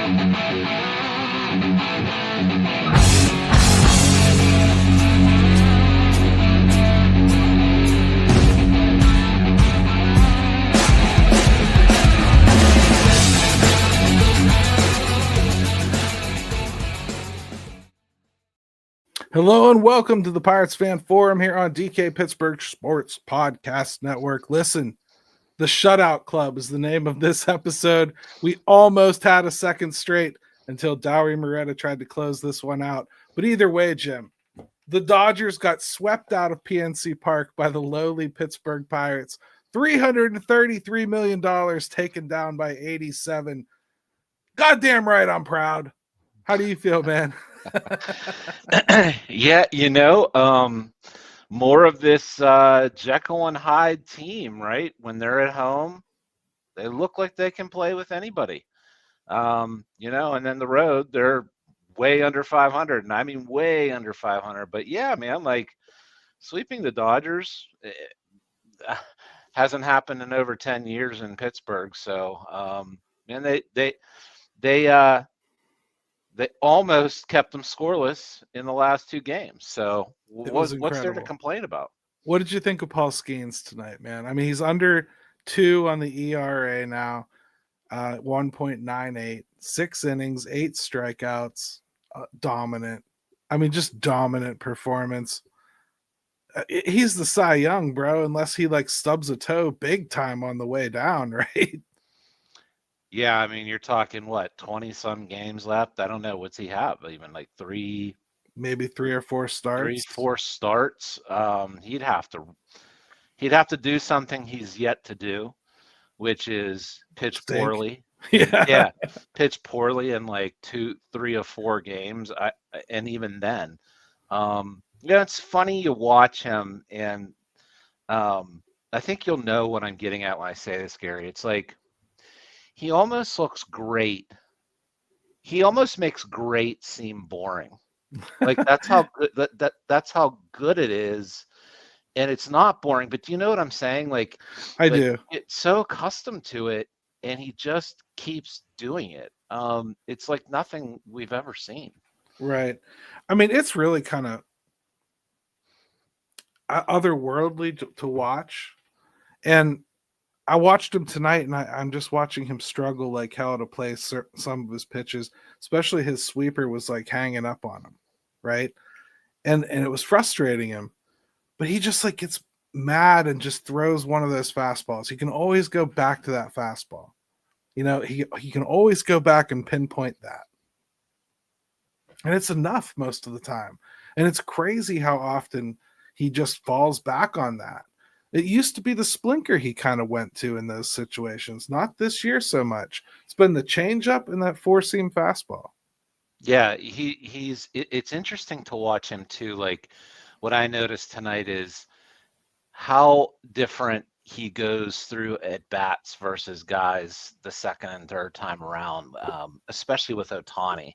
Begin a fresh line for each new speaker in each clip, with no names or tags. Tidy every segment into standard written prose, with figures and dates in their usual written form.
Hello and welcome to the Pirates Fan Forum here on DK Pittsburgh Sports Podcast Network. Listen, the Shutout Club is the name of this episode. We almost had a second straight until Dowry Moretta tried to close this one out. But either way, Jim, the Dodgers got swept out of PNC Park by the lowly Pittsburgh Pirates. $333 million taken down by 87. Goddamn right, I'm proud. How do you feel, man?
Yeah, more of this Jekyll and Hyde team, right? When they're at home, they look like they can play with anybody. And then the road, they're way under 500, and I mean way under 500. But yeah, man, like sweeping the Dodgers hasn't happened in over 10 years in Pittsburgh. So, man, they almost kept them scoreless in the last two games. So what's there to complain about?
What did you think of Paul Skeens tonight, man? I mean, he's under 2 on the ERA now, 1.98, 6 innings, 8 strikeouts, dominant. I mean, just dominant performance. He's the Cy Young, bro, unless he like stubs a toe big time on the way down, right?
Yeah, I mean, you're talking what, 20-some games left? I don't know. What's he have? Even like
maybe 3 or 4 starts.
3-4 starts. He'd have to do something he's yet to do, which is pitch poorly. Yeah, pitch poorly in like 2, 3 or 4 games. And even then, it's funny you watch him, and I think you'll know what I'm getting at when I say this, Gary. It's like, he almost looks great. He almost makes great seem boring. Like that's how good that's how good it is, and it's not boring. But do you know what I'm saying? Like
I do.
It's so accustomed to it, and he just keeps doing it. It's like nothing we've ever seen.
Right. I mean, it's really kind of otherworldly to watch, and I watched him tonight, and I'm just watching him struggle like hell to play some of his pitches, especially his sweeper was like hanging up on him, right? And it was frustrating him, but he just like gets mad and just throws one of those fastballs. He can always go back to that fastball. He can always go back and pinpoint that. And it's enough most of the time. And it's crazy how often he just falls back on that. It used to be the splinker he kind of went to in those situations. Not this year so much. It's been the changeup and that 4-seam fastball.
Yeah, it's interesting to watch him too. Like what I noticed tonight is how different he goes through at bats versus guys the second and third time around, especially with Ohtani.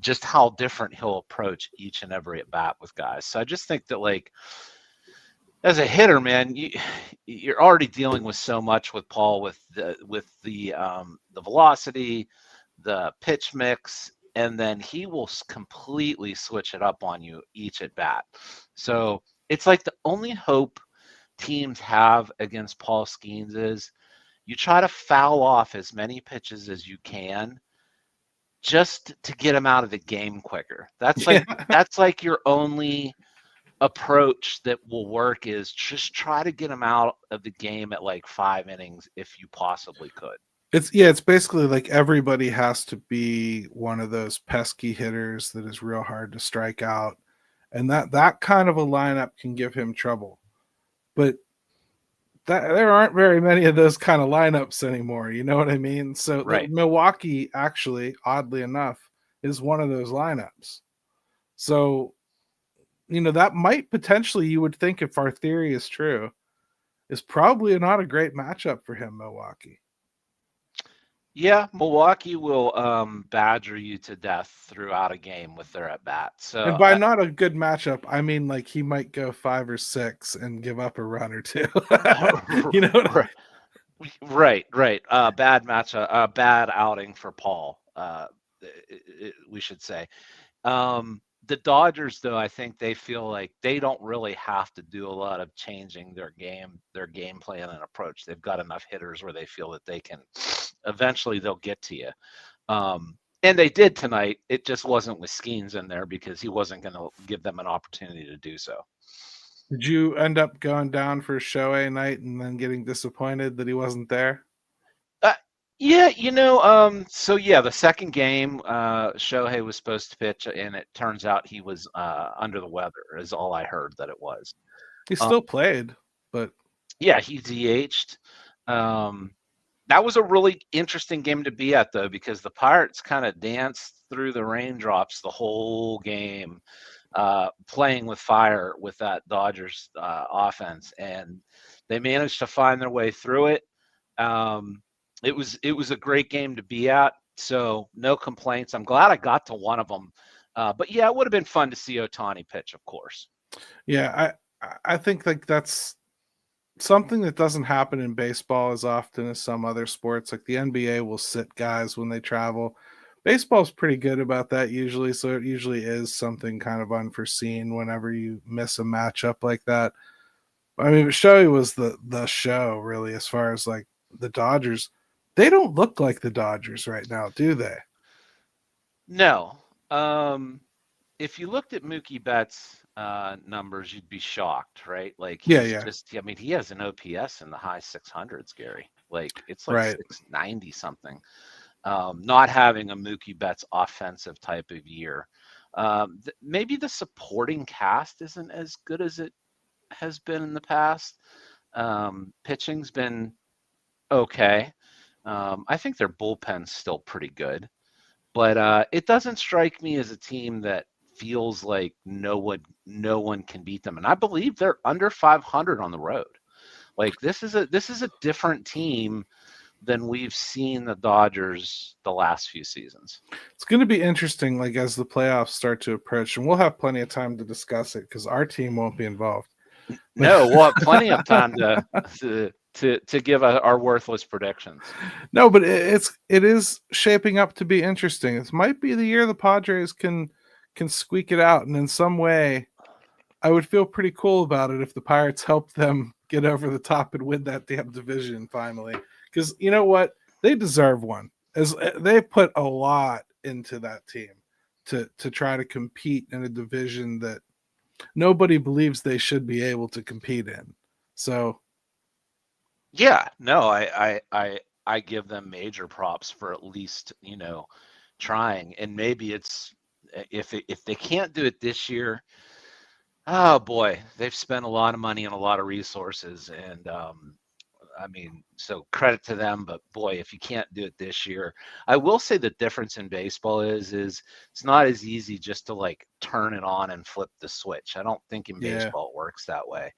Just how different he'll approach each and every at bat with guys. So I just think that like, as a hitter, man, you're already dealing with so much with Paul, with the velocity, the pitch mix, and then he will completely switch it up on you each at bat. So it's like the only hope teams have against Paul Skeens is you try to foul off as many pitches as you can, just to get him out of the game quicker. That's like your only approach that will work, is just try to get him out of the game at like 5 innings if you possibly could.
It's basically like everybody has to be one of those pesky hitters that is real hard to strike out, and that kind of a lineup can give him trouble. But there aren't very many of those kind of lineups anymore, you know what I mean? So
right.
Milwaukee, actually, oddly enough, is one of those lineups. So that might potentially, you would think, if our theory is true, is probably not a great matchup for him, Milwaukee.
Yeah, Milwaukee will badger you to death throughout a game with their at bat. So,
and by not a good matchup, I mean like he might go 5 or 6 and give up a run or 2. You know,
right. Right, right. Bad match, bad outing for Paul. We should say. The Dodgers, though, I think they feel like they don't really have to do a lot of changing their game plan and approach. They've got enough hitters where they feel that they can eventually they'll get to you. And they did tonight. It just wasn't with Skeens in there because he wasn't going to give them an opportunity to do so.
Did you end up going down for Shohei night and then getting disappointed that he wasn't there?
Uh, yeah, so yeah, the second game, Shohei was supposed to pitch, and it turns out he was under the weather, is all I heard that it was.
He
Um,
still played, but
yeah, he DH'd. Um, that was a really interesting game to be at, though, because the Pirates kind of danced through the raindrops the whole game, playing with fire with that Dodgers offense, and they managed to find their way through it. Um, it was a great game to be at, so no complaints. I'm glad I got to one of them, but yeah, it would have been fun to see Ohtani pitch, of course.
yeah, I think like that's something that doesn't happen in baseball as often as some other sports. Like the NBA will sit guys when they travel. Baseball's pretty good about that usually, so it usually is something kind of unforeseen whenever you miss a matchup like that. I mean, Shoei was the show really as far as like the Dodgers. They don't look like the Dodgers right now, do they?
No, if you looked at Mookie Betts' numbers, you'd be shocked, right? Like
Yeah,
he's
yeah,
just, I mean, he has an OPS in the high 600s, Gary. Like it's like
right.
690 something. Not having a Mookie Betts offensive type of year. Maybe the supporting cast isn't as good as it has been in the past. Pitching's been okay. I think their bullpen's still pretty good, but it doesn't strike me as a team that feels like no one can beat them. And I believe they're under 500 on the road. Like this is a different team than we've seen the Dodgers the last few seasons.
It's going to be interesting, like as the playoffs start to approach, and we'll have plenty of time to discuss it because our team won't be involved. But
No, we'll have plenty of time to give our worthless predictions.
no, but it is shaping up to be interesting. This might be the year the Padres can squeak it out, and in some way, I would feel pretty cool about it if the Pirates helped them get over the top and win that damn division finally. Because you know what, they deserve one. As they put a lot into that team to try to compete in a division that nobody believes they should be able to compete in. So
Yeah, no, I give them major props for at least trying, and maybe it's if they can't do it this year. Oh boy, they've spent a lot of money and a lot of resources, and I mean, so credit to them. But boy, if you can't do it this year, I will say the difference in baseball is it's not as easy just to like turn it on and flip the switch. I don't think in
yeah,
baseball it works that way.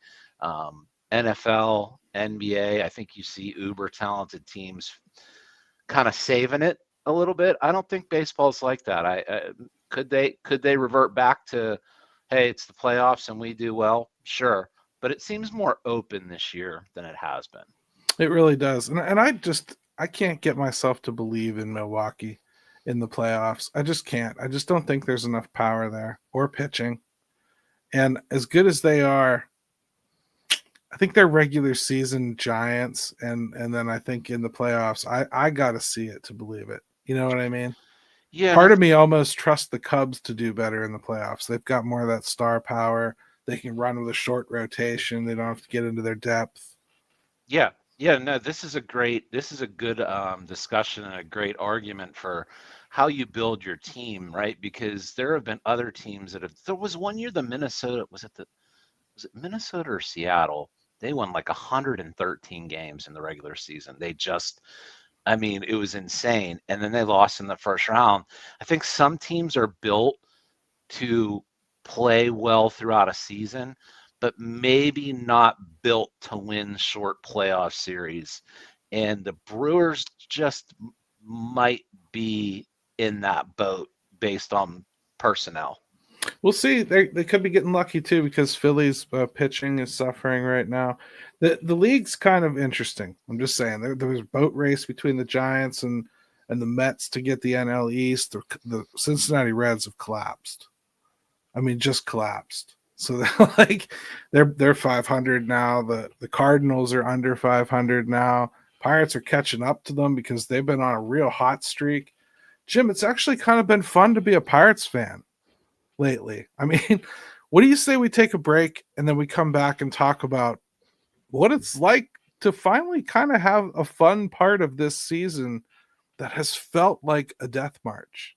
NFL, NBA, I think you see uber talented teams kind of saving it a little bit. I don't think baseball's like that. Could they revert back to, hey, it's the playoffs and we do well? Sure, but it seems more open this year than it has been.
it really does. And I can't get myself to believe in Milwaukee in the playoffs. I just can't. I just don't think there's enough power there or pitching. And as good as they are, I think they're regular season giants, and then I think in the playoffs, I got to see it to believe it. You know what I mean?
Yeah, and
Part of me almost trusts the Cubs to do better in the playoffs. They've got more of that star power. They can run with a short rotation. They don't have to get into their depth.
yeah, yeah. No, this is a good discussion and a great argument for how you build your team, right? Because there have been other teams that have. There was one year the Minnesota was it Minnesota or Seattle? They won like 113 games in the regular season. I mean, it was insane. And then they lost in the first round. I think some teams are built to play well throughout a season, but maybe not built to win short playoff series. And the Brewers just might be in that boat based on personnel.
We'll see. They could be getting lucky too because Philly's pitching is suffering right now. The league's kind of interesting. I'm just saying there was a boat race between the Giants and the Mets to get the NL East. The Cincinnati Reds have collapsed. I mean, just collapsed. So they're like they're 500 now. The Cardinals are under 500 now. Pirates are catching up to them because they've been on a real hot streak. Jim, it's actually kind of been fun to be a Pirates fan lately. I mean, what do you say we take a break and then we come back and talk about what it's like to finally kind of have a fun part of this season that has felt like a death march?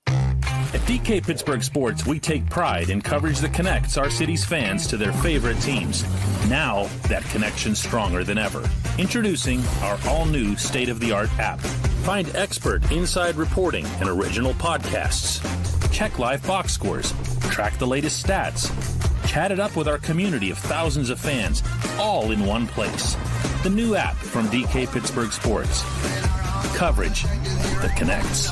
At DK Pittsburgh Sports, we take pride in coverage that connects our city's fans to their favorite teams. Now, that connection's stronger than ever. Introducing our all-new state-of-the-art app. Find expert inside reporting and original podcasts. Check live box scores. Track the latest stats. Chat it up with our community of thousands of fans, all in one place. The new app from DK Pittsburgh Sports. Coverage that connects.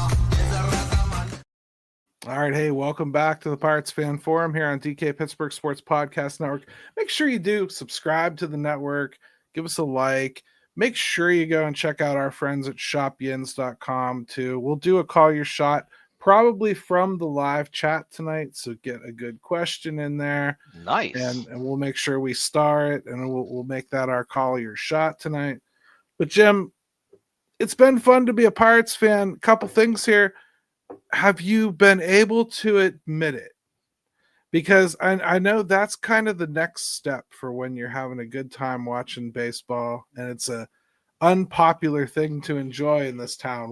All right, hey, welcome back to the Pirates Fan Forum here on DK Pittsburgh Sports Podcast Network. Make sure you do subscribe to the network, give us a like. Make sure you go and check out our friends at shopyins.com too. We'll do a call your shot probably from the live chat tonight, so get a good question in there.
Nice.
And we'll make sure we star it, and we'll make that our call your shot tonight. But Jim, it's been fun to be a Pirates fan. Couple things here. Have you been able to admit it? Because I know that's kind of the next step for when you're having a good time watching baseball, and it's a unpopular thing to enjoy in this town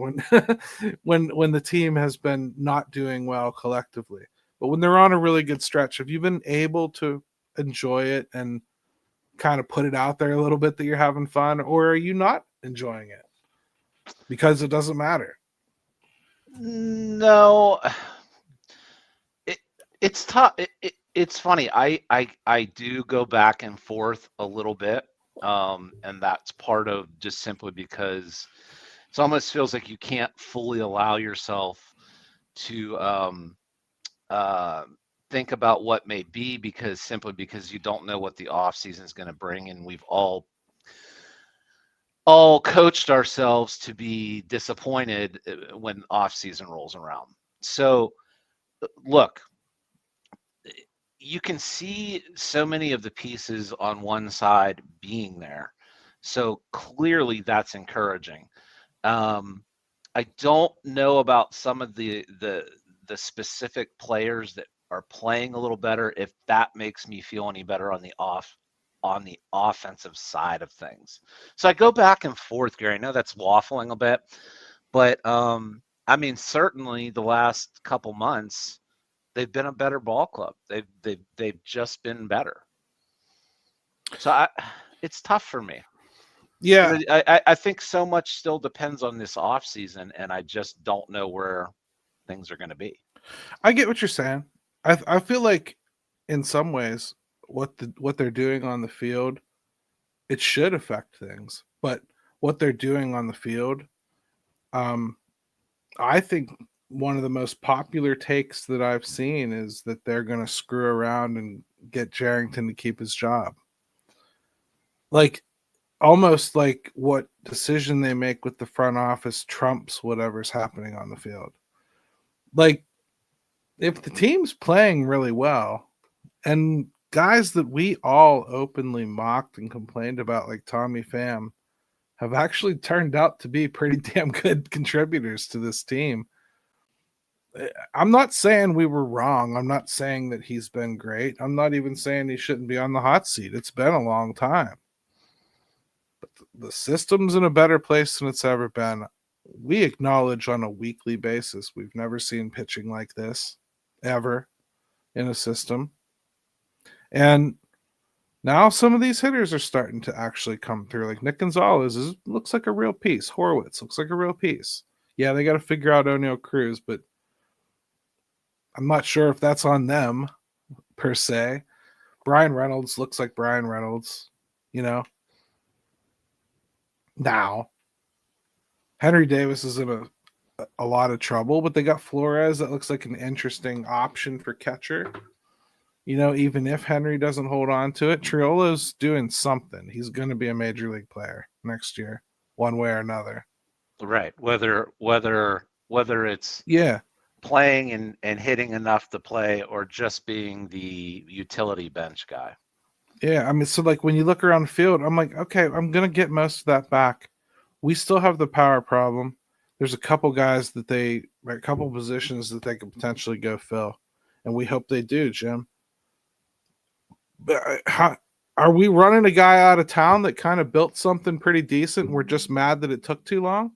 when when the team has been not doing well collectively. But when they're on a really good stretch, have you been able to enjoy it and kind of put it out there a little bit that you're having fun, or are you not enjoying it because it doesn't matter?
No, it's tough. It's funny. I do go back and forth a little bit, and that's part of just simply because it almost feels like you can't fully allow yourself to think about what may be simply because you don't know what the off season is going to bring, and we've all coached ourselves to be disappointed when off season rolls around. So look, you can see so many of the pieces on one side being there. So clearly that's encouraging. I don't know about some of the specific players that are playing a little better, if that makes me feel any better on the offensive side of things. So I go back and forth, Gary. I know that's waffling a bit, but I mean, certainly the last couple months, they've been a better ball club. They've just been better. So it's tough for me.
Yeah,
I think so much still depends on this off season, and I just don't know where things are going to be.
I get what you're saying. I feel like in some ways what they're doing on the field, it should affect things, but what they're doing on the field, I think one of the most popular takes that I've seen is that they're going to screw around and get Jarrington to keep his job. Like almost like what decision they make with the front office trumps whatever's happening on the field. Like if the team's playing really well, and guys that we all openly mocked and complained about, like Tommy Pham, have actually turned out to be pretty damn good contributors to this team. I'm not saying we were wrong. I'm not saying that he's been great. I'm not even saying he shouldn't be on the hot seat. It's been a long time. But the system's in a better place than it's ever been. We acknowledge on a weekly basis we've never seen pitching like this ever in a system. And now some of these hitters are starting to actually come through. Like Nick Gonzalez looks like a real piece. Horwitz looks like a real piece. Yeah, they got to figure out O'Neal Cruz, but I'm not sure if that's on them per se. Brian Reynolds looks like Brian Reynolds, you know. Now, Henry Davis is in a lot of trouble, but they got Flores that looks like an interesting option for catcher. Even if Henry doesn't hold on to it, Triolo's doing something. He's going to be a major league player next year, one way or another.
Right. Whether it's
Yeah.
playing and hitting enough to play or just being the utility bench guy.
Yeah. I mean, so like when you look around the field, I'm like, okay, I'm going to get most of that back. We still have the power problem. There's a couple guys a couple positions that they could potentially go fill. And we hope they do, Jim. But are we running a guy out of town that kind of built something pretty decent and we're just mad that it took too long?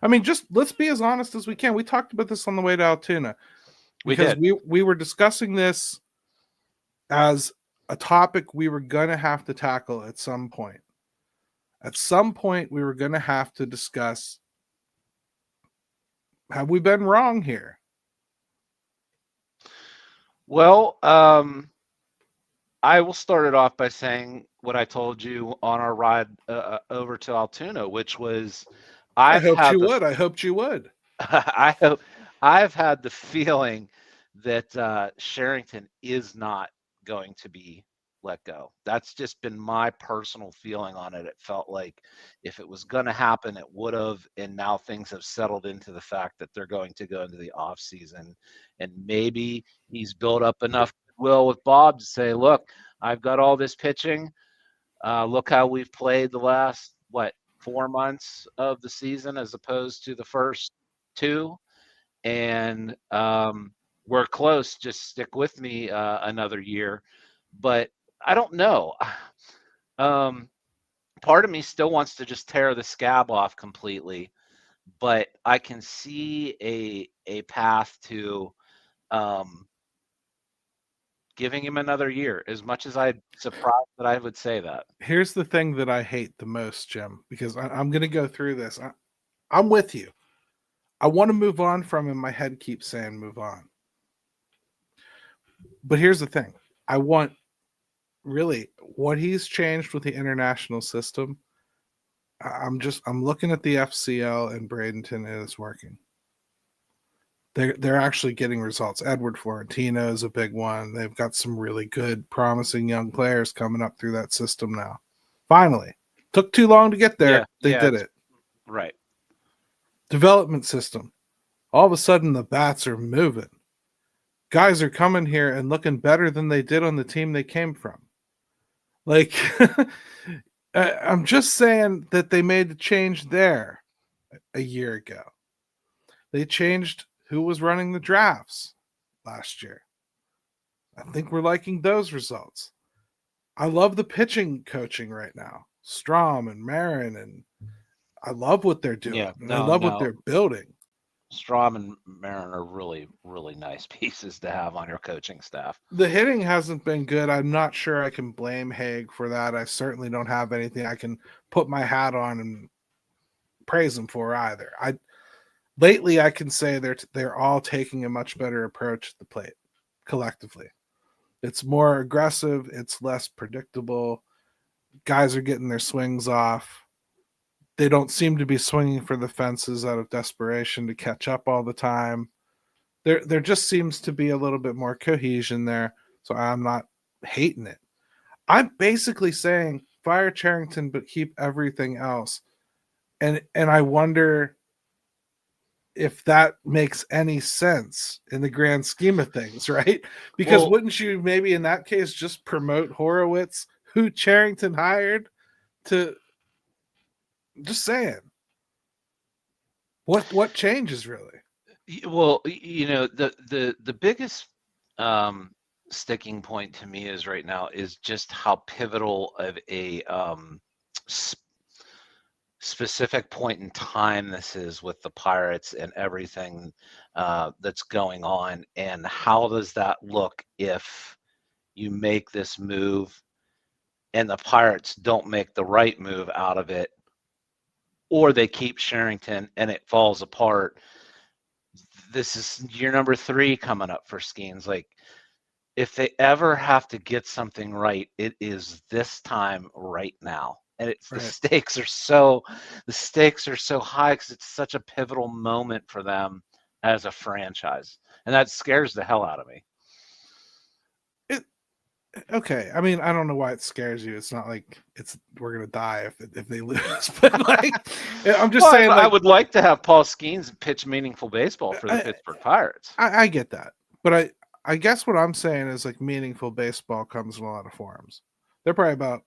I mean, just let's be as honest as we can. We talked about this on the way to Altoona. Because we were discussing this as a topic we were going to have to tackle at some point. At some point, we were going to have to discuss, have we been wrong here?
Well, I will start it off by saying what I told you on our ride over to Altoona, which was
I hoped you would.
I've had the feeling that Sherrington is not going to be let go. That's just been my personal feeling on it. It felt like if it was going to happen, it would have, and now things have settled into the fact that they're going to go into the off season, and maybe he's built up enough goodwill with Bob to say, look, I've got all this pitching. Look how we've played the last 4 months of the season as opposed to the first 2, and we're close. Just stick with me another year. But I don't know. Part of me still wants to just tear the scab off completely, but I can see a path to giving him another year, as much as I'm surprised that I would say that.
Here's the thing that I hate the most, Jim, because I'm going to go through this. I'm with you. I want to move on from him. My head keeps saying move on. But here's the thing. I want really what he's changed with the international system. I'm looking at the FCL and Bradenton, and it's working. They're actually getting results. Edward Florentino is a big one. They've got some really good, promising young players coming up through that system now. Finally. Took too long to get there. They did it.
Right.
Development system. All of a sudden, the bats are moving. Guys are coming here and looking better than they did on the team they came from. Like, I'm just saying that they made the change there a year ago. They changed who was running the drafts last year. I think we're liking those results. I love the pitching coaching right now. Strom and Marin, and I love what they're doing.
Yeah,
I love what they're building.
Strom and Marin are really, really nice pieces to have on your coaching staff.
The hitting hasn't been good. I'm not sure I can blame Haig for that. I certainly don't have anything I can put my hat on and praise him for either. Lately, I can say they're all taking a much better approach at the plate collectively. It's more aggressive. It's less predictable. Guys are getting their swings off. They don't seem to be swinging for the fences out of desperation to catch up all the time. There just seems to be a little bit more cohesion there, so I'm not hating it. I'm basically saying fire Cherington, but keep everything else. And I wonder if that makes any sense in the grand scheme of things, right? Because wouldn't you maybe in that case just promote Horowitz, who Cherington hired, to just saying. What changes really?
Well, the biggest sticking point to me is right now is just how pivotal of a specific point in time this is with the Pirates and everything that's going on, and how does that look if you make this move and the Pirates don't make the right move out of it, or they keep Sherrington and it falls apart. This is year number 3 coming up for Skeens. Like, if they ever have to get something right, it is this time right now. And it's
Right.
the stakes are so high because it's such a pivotal moment for them as a franchise. And that scares the hell out of me.
Okay, I mean, I don't know why it scares you. It's not like we're gonna die if they lose, but like, I'm just
Well,
saying,
I
like,
would like to have Paul Skeens pitch meaningful baseball for the
I,
Pittsburgh Pirates.
I get that, but I guess what I'm saying is like meaningful baseball comes in a lot of forms. They're probably about,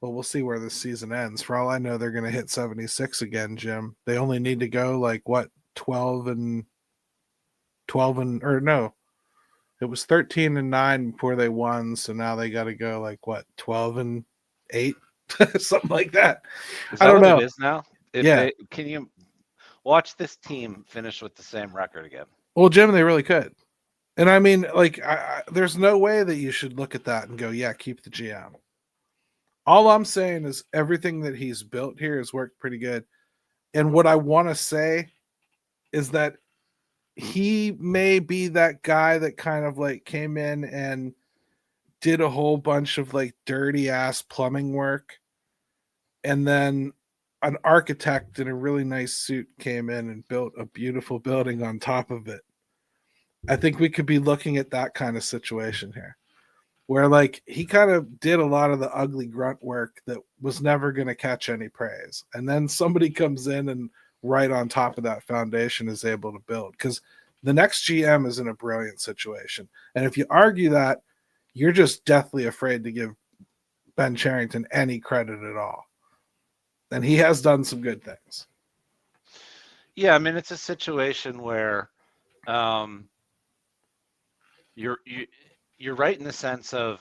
well, we'll see where this season ends. For all I know, they're gonna hit 76 again, Jim. They only need to go like what 12 and or no, it was 13-9 before they won, so now they got to go like what 12-8, something like that.
Is
I
that
don't
what
know.
it is now?
Yeah.
Can you watch this team finish with the same record again?
Well, Jim, they really could. And I mean, like, there's no way that you should look at that and go, yeah, keep the GM. All I'm saying is everything that he's built here has worked pretty good. And what I want to say is that he may be that guy that kind of like came in and did a whole bunch of like dirty ass plumbing work. And then an architect in a really nice suit came in and built a beautiful building on top of it. I think we could be looking at that kind of situation here, where like he kind of did a lot of the ugly grunt work that was never going to catch any praise. And then somebody comes in and right on top of that foundation is able to build, because the next GM is in a brilliant situation. And if you argue that, you're just deathly afraid to give Ben Cherington any credit at all. And he has done some good things.
Yeah, I mean, it's a situation where you're right in the sense of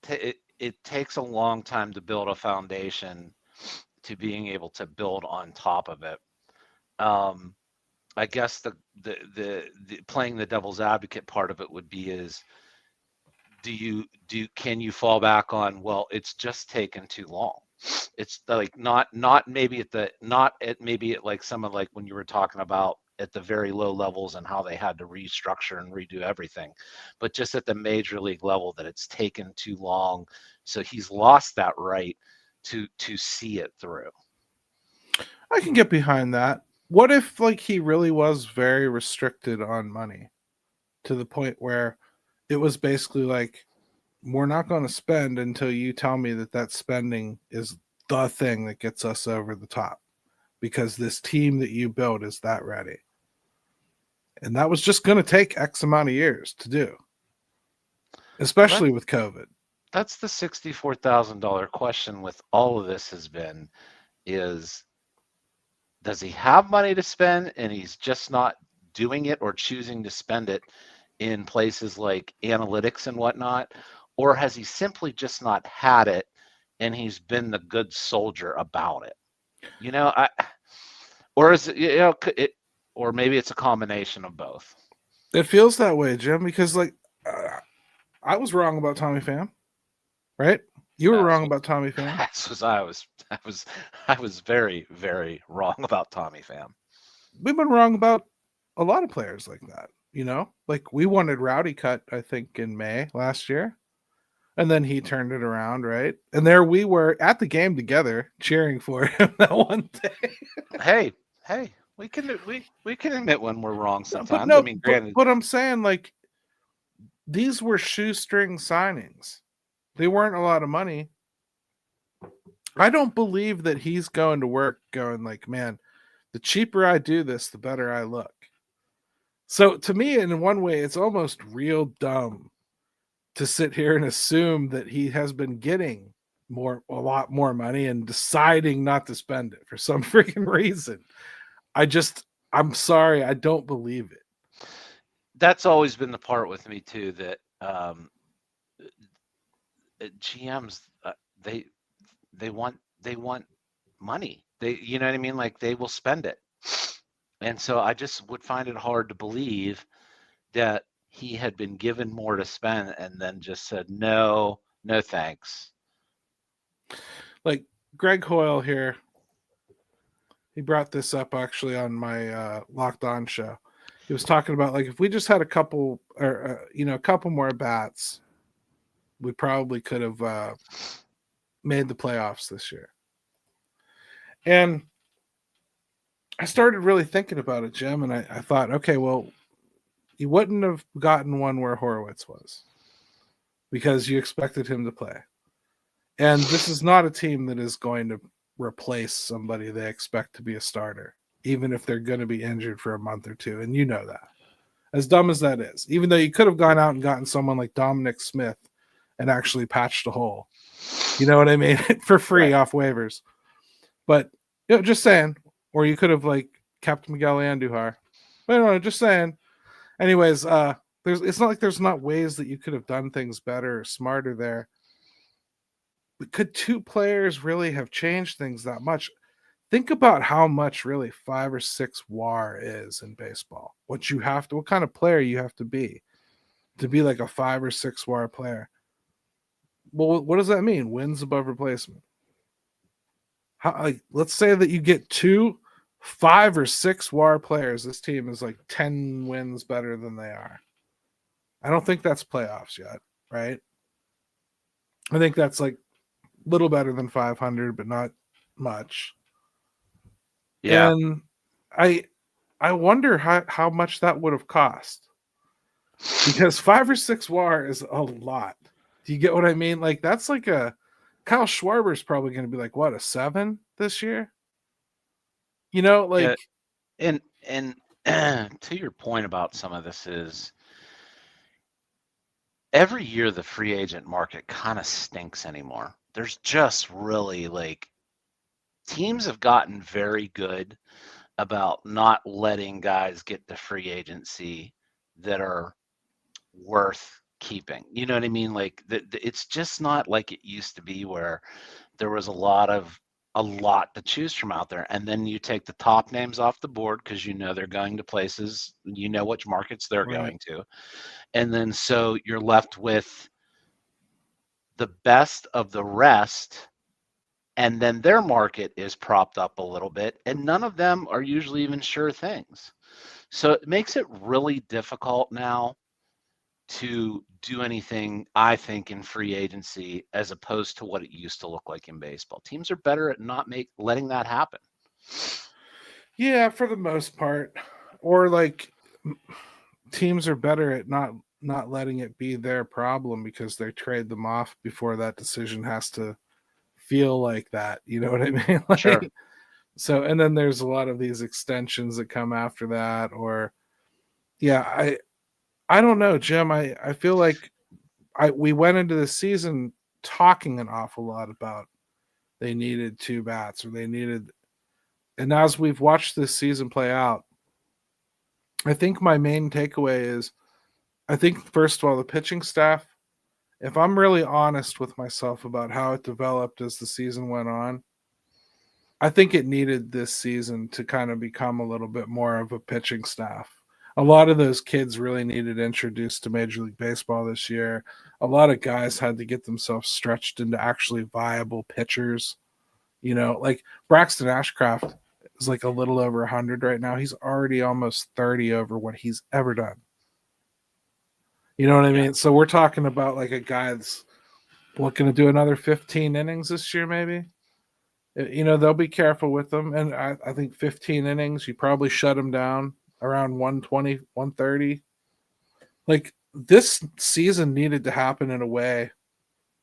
it takes a long time to build a foundation to being able to build on top of it. I guess the playing the devil's advocate part of it would be is can you fall back on, well, it's just taken too long. It's like not maybe maybe at like some of like when you were talking about at the very low levels and how they had to restructure and redo everything, but just at the major league level that it's taken too long. So he's lost that right to see it through.
I can get behind that. What if like he really was very restricted on money to the point where it was basically like, we're not going to spend until you tell me that spending is the thing that gets us over the top, because this team that you build is that ready. And that was just going to take X amount of years to do, especially with COVID.
That's the $64,000 question with all of this has been is, does he have money to spend and he's just not doing it or choosing to spend it in places like analytics and whatnot? Or has he simply just not had it and he's been the good soldier about it? You know, or is it, or maybe it's a combination of both.
It feels that way, Jim, because like I was wrong about Tommy Pham, right? You were wrong about Tommy Pham.
I was very, very wrong about Tommy Pham.
We've been wrong about a lot of players like that. You know, like we wanted Rowdy cut, I think, in May last year. And then he turned it around, right? And there we were at the game together cheering for him that one day.
Hey, we can admit when we're wrong sometimes.
But no,
I mean, granted,
but I'm saying like these were shoestring signings. They weren't a lot of money. I don't believe that he's going to work going like, man, the cheaper I do this, the better I look. So to me, in one way, it's almost real dumb to sit here and assume that he has been getting a lot more money and deciding not to spend it for some freaking reason. I'm sorry, I don't believe it.
That's always been the part with me too, that GMs they want money. You know what I mean? Like they will spend it. And so I just would find it hard to believe that he had been given more to spend and then just said, no thanks.
Like Greg Hoyle here, he brought this up actually on my Locked On show. he was talking about like if we just had a couple or a couple more bats, we probably could have made the playoffs this year. And I started really thinking about it, Jim, and I thought, okay, well, you wouldn't have gotten one where Horowitz was because you expected him to play. And this is not a team that is going to replace somebody they expect to be a starter, even if they're going to be injured for a month or two. And you know that. As dumb as that is, even though you could have gone out and gotten someone like Dominic Smith and actually patched a hole. You know what I mean? For free off waivers. But, just saying. Or you could have like kept Miguel Andujar. But no, just saying. Anyways, it's not like there's not ways that you could have done things better or smarter there. But could two players really have changed things that much? Think about how much really 5 or 6 WAR is in baseball. What kind of player you have to be like a 5 or 6 WAR player. Well, what does that mean? Wins above replacement. Let's say that you get 2 5 or 6 WAR players. This team is like 10 wins better than they are. I don't think that's playoffs yet, right? I think that's like a little better than 500, but not much.
Yeah.
And I wonder how much that would have cost. Because 5 or 6 WAR is a lot. Do you get what I mean? Like that's like Kyle Schwarber's probably going to be like what, a 7 this year? Like
and to your point about some of this is every year the free agent market kind of stinks anymore. There's just really like teams have gotten very good about not letting guys get to free agency that are worth keeping. You know what I mean? Like it's just not like it used to be where there was a lot to choose from out there. And then you take the top names off the board because they're going to places, which markets they're going to. And then so you're left with the best of the rest. And then their market is propped up a little bit. And none of them are usually even sure things. So it makes it really difficult now to do anything, I think, in free agency as opposed to what it used to look like in baseball. Teams are better at not letting that happen.
Yeah, for the most part. Or like teams are better at not letting it be their problem because they trade them off before that decision has to feel like that. You know what I mean? Like,
Sure.
So, and then there's a lot of these extensions that come after that, or I don't know, Jim. I feel like we went into the season talking an awful lot about they needed 2 bats or they needed, and as we've watched this season play out, I think my main takeaway is, I think first of all, the pitching staff, if I'm really honest with myself about how it developed as the season went on, I think it needed this season to kind of become a little bit more of a pitching staff. A lot of those kids really needed introduced to Major League Baseball this year. A lot of guys had to get themselves stretched into actually viable pitchers. Like Braxton Ashcraft is like a little over 100 right now. He's already almost 30 over what he's ever done. You know what I mean? So we're talking about like a guy that's looking to do another 15 innings this year, maybe. They'll be careful with them. And I think 15 innings, you probably shut him down around 120, 130. Like this season needed to happen in a way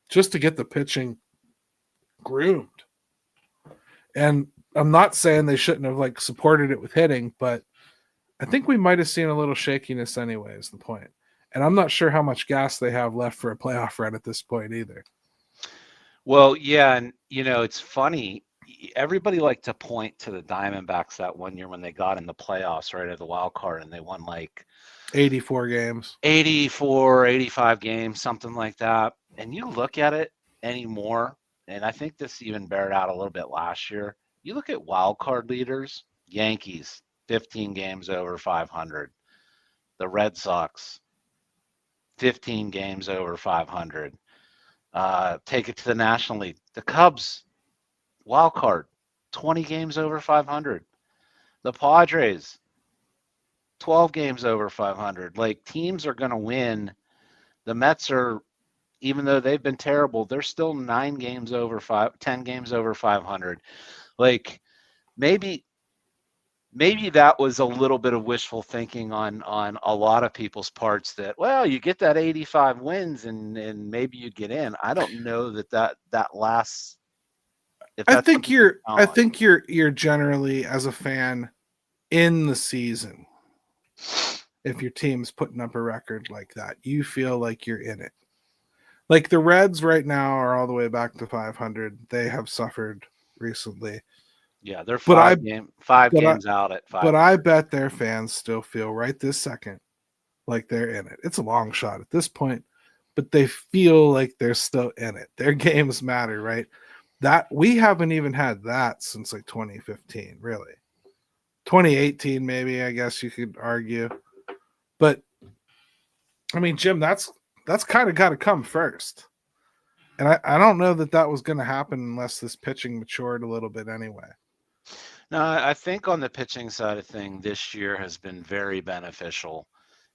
just to get the pitching groomed. And I'm not saying they shouldn't have like supported it with hitting, but I think we might have seen a little shakiness anyway is the point. And I'm not sure how much gas they have left for a playoff run at this point either.
Well, yeah, and it's funny. Everybody liked to point to the Diamondbacks that one year when they got in the playoffs right at the wild card and they won like
84 games.
84, 85 games, something like that. And you look at it anymore, and I think this even bared out a little bit last year. You look at wild card leaders, Yankees, 15 games over 500. The Red Sox, 15 games over 500. Take it to the National League. The Cubs, wild card, 20 games over 500. The Padres, 12 games over 500. Like, teams are going to win. The Mets are, even though they've been terrible, they're still 10 games over 500. Like, maybe that was a little bit of wishful thinking on a lot of people's parts, that, well, you get that 85 wins and maybe you get in. I don't know that lasts. If
I
that's
think
something you
I
count on.
think you're generally, as a fan, in the season, if your team's putting up a record like that, you feel like you're in it. Like the Reds right now are all the way back to 500. They have suffered recently.
Yeah, they're
But I
five
but I
games out at 500.
but I bet their fans still feel right this second like they're in it. It's a long shot at this point, but they feel like they're still in it. Their games matter, right? That we haven't even had that since like 2015, really. 2018, maybe, I guess you could argue. But I mean, Jim, that's kind of got to come first. And I don't know that was going to happen unless this pitching matured a little bit anyway.
No, I think on the pitching side of things, this year has been very beneficial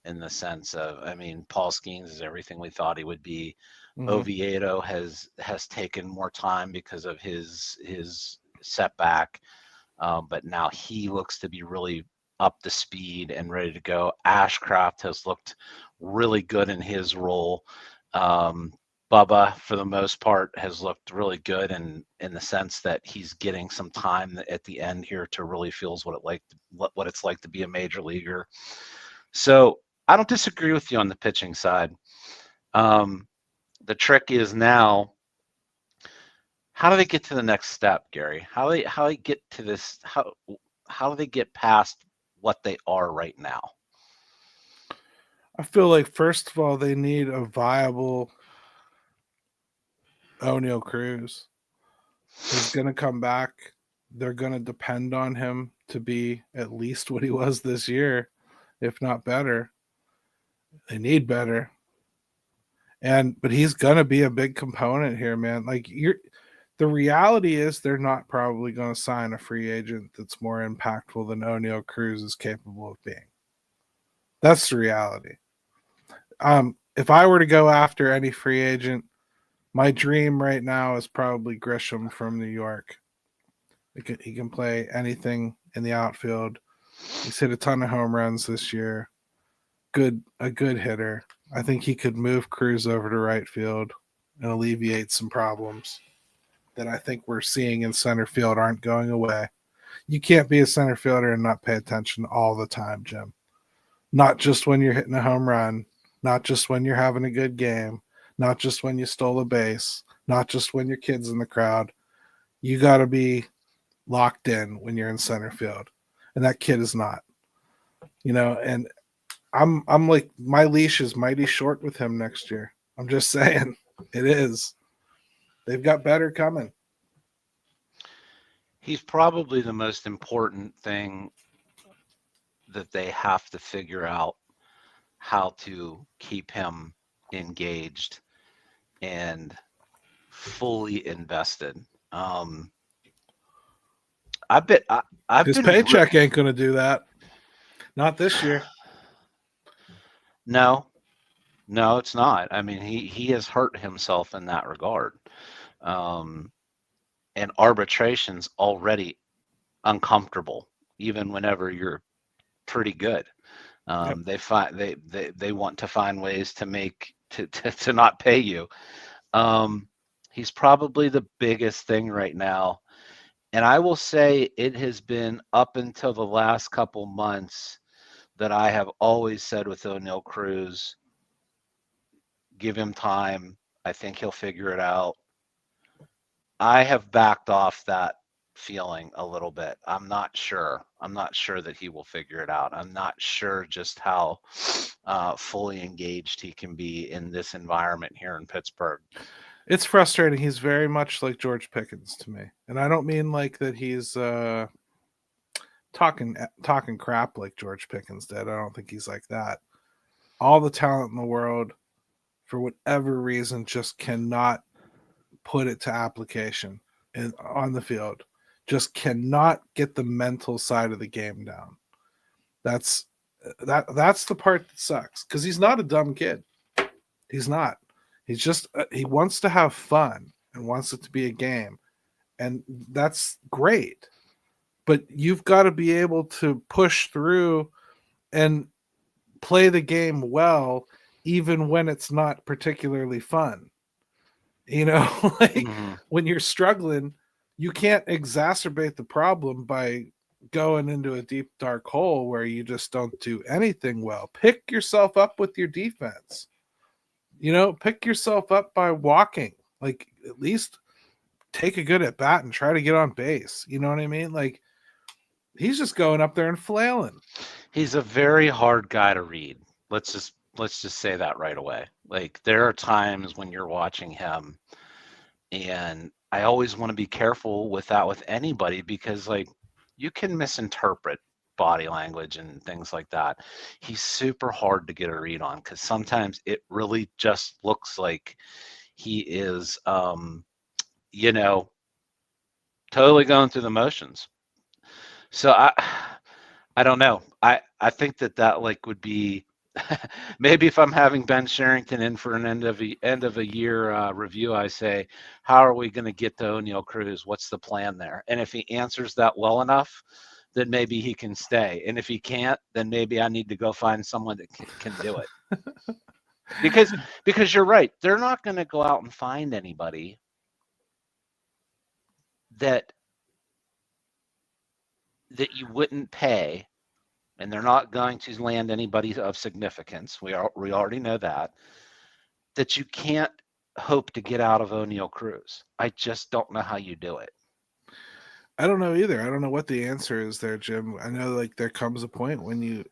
in the sense of, I mean, Paul Skeens is everything we thought he would be.
Mhm.
Oviedo has taken more time because of his setback, but now he looks to be really up to speed and ready to go. Ashcraft has looked really good in his role. Bubba, for the most part, has looked really good in the sense that he's getting some time at the end here to really feels what it's like to be a major leaguer. So I don't disagree with you on the pitching side. The trick is now, how do they get to the next step, Gary? How they get to this? How do they get past what they are right now?
I feel like, first of all, they need a viable O'Neal Cruz. He's going to come back. They're going to depend on him to be at least what he was this year, if not better. They need better. But he's going to be a big component here, man. Like, the reality is they're not probably going to sign a free agent that's more impactful than O'Neal Cruz is capable of being. That's the reality. If I were to go after any free agent, my dream right now is probably Grisham from New York. He can play anything in the outfield. He's hit a ton of home runs this year. A good hitter. I think he could move Cruz over to right field and alleviate some problems that I think we're seeing in center field aren't going away. You can't be a center fielder and not pay attention all the time, Jim. Not just when you're hitting a home run, not just when you're having a good game, not just when you stole a base, not just when your kid's in the crowd. You got to be locked in when you're in center field. And that kid is not. And I'm like, my leash is mighty short with him next year. I'm just saying, it is. They've got better coming.
He's probably the most important thing that they have to figure out, how to keep him engaged and fully invested.
His paycheck ain't going to do that. Not this year.
No, it's not. I mean, he has hurt himself in that regard. And arbitration's already uncomfortable, even whenever you're pretty good.
Yep.
They want to find ways to make to not pay you. He's probably the biggest thing right now. And I will say it has been up until the last couple months that I have always said with O'Neal Cruz, give him time. I think he'll figure it out. I have backed off that feeling a little bit. I'm not sure that he will figure it out. I'm not sure just how fully engaged he can be in this environment here in Pittsburgh.
It's frustrating. He's very much like George Pickens to me. And I don't mean like that he's talking crap like George Pickens did. I don't think he's like that. All the talent in the world, for whatever reason, just cannot put it to application on the field. Just cannot get the mental side of the game down. that's the part that sucks, because he's not a dumb kid. He's not. He's just he wants to have fun and wants it to be a game, and that's great. But you've got to be able to push through and play the game well, even when it's not particularly fun. Like when you're struggling, you can't exacerbate the problem by going into a deep dark hole where you just don't do anything well. Pick yourself up with your defense. Pick yourself up by walking. Like, at least take a good at bat and try to get on base. You know what I mean? Like, he's just going up there and flailing.
He's a very hard guy to read. Let's just say that right away. Like, there are times when you're watching him, and I always want to be careful with that with anybody, because like, you can misinterpret body language and things like that. He's super hard to get a read on, because sometimes it really just looks like he is totally going through the motions. So I don't know. I think that like would be maybe if I'm having Ben Sherrington in for an end of a year review, I say, how are we going to get to O'Neill Cruz? What's the plan there? And if he answers that well enough, then maybe he can stay. And if he can't, then maybe I need to go find someone that can do it. because you're right. They're not going to go out and find anybody that you wouldn't pay, and they're not going to land anybody of significance. We already know that you can't hope to get out of O'Neill Cruz. I just don't know how you do it.
I don't know either. I don't know what the answer is there, Jim. I know, like, there comes a point when you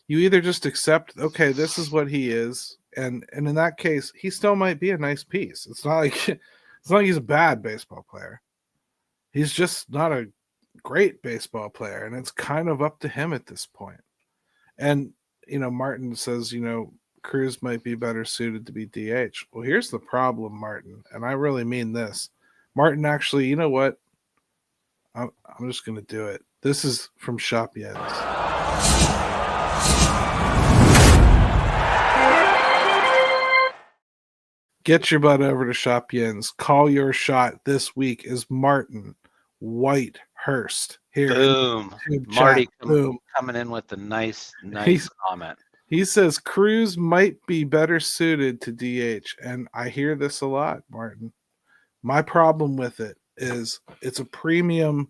either just accept, okay, this is what he is, and in that case, he still might be a nice piece. It's not like he's a bad baseball player. He's just not a great baseball player, and it's kind of up to him at this point. And Martin says, Cruz might be better suited to be DH. Well, here's the problem, Martin, and I really mean this. Martin, actually, you know what? I'm just going to do it. This is from Shop Yens. Get your butt over to Shop Yens. Call your shot this week is Martin Whitehurst here.
Boom. Marty coming in with a nice comment.
He says Cruz might be better suited to DH, and I hear this a lot, Martin. My problem with it is it's a premium.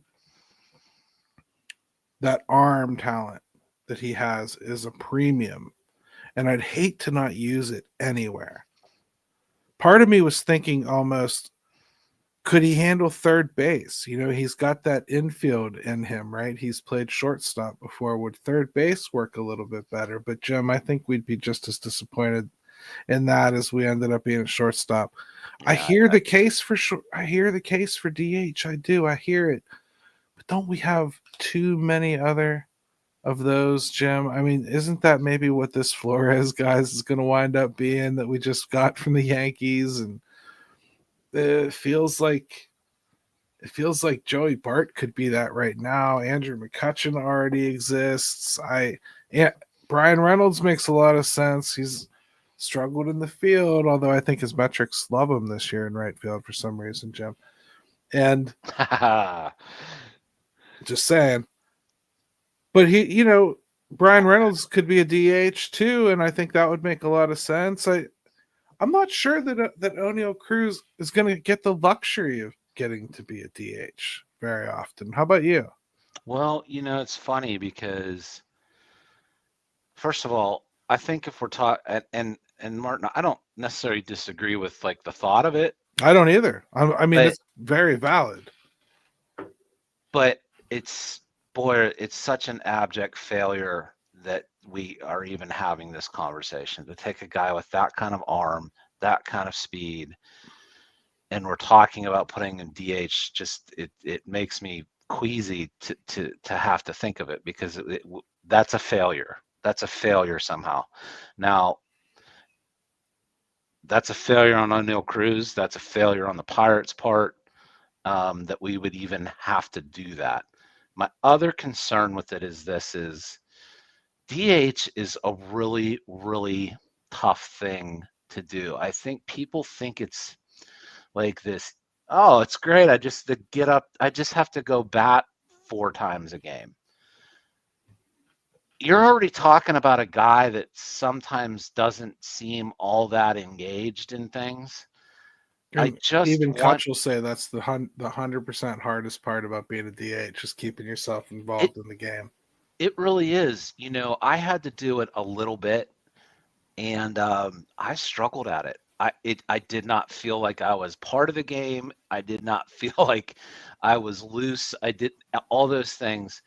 That arm talent that he has is a premium, and I'd hate to not use it anywhere. Part of me was thinking almost, could he handle third base? He's got that infield in him, right? He's played shortstop before. Would third base work a little bit better? But Jim, I think we'd be just as disappointed in that as we ended up being a shortstop. Yeah, I hear the case for DH. I do. I hear it. But don't we have too many other of those, Jim? I mean, isn't that maybe what this Flores guys is going to wind up being that we just got from the Yankees? And it feels like Joey Bart could be that right now. Andrew McCutchen already exists. Brian Reynolds makes a lot of sense. He's struggled in the field, although I think his metrics love him this year in right field for some reason, Jim. And just saying. But Brian Reynolds could be a DH too, and I think that would make a lot of sense. I'm not sure that O'Neill Cruz is going to get the luxury of getting to be a DH very often. How about you?
Well, it's funny because, first of all, I think if we're talking, and Martin, I don't necessarily disagree with like the thought of it.
I don't either. I mean, it's very valid.
But it's such an abject failure that we are even having this conversation, to take a guy with that kind of arm, that kind of speed, and we're talking about putting in DH. Just it makes me queasy to have to think of it, because that's a failure. That's a failure somehow. Now, that's a failure on O'Neill Cruz. That's a failure on the Pirates' part, that we would even have to do that. My other concern with it is DH is a really, really tough thing to do. I think people think it's like this, oh, it's great. I just to get up, I just have to go bat 4 times a game. You're already talking about a guy that sometimes doesn't seem all that engaged in things. I
And
just
even
want
Kutch will say that's the 100% hardest part about being a DH, just keeping yourself
it.
involved in the game.
It really is. You know, I had to do it a little bit, and I struggled at it. I did not feel like I was part of the game. I did not feel like I was loose. I did all those things.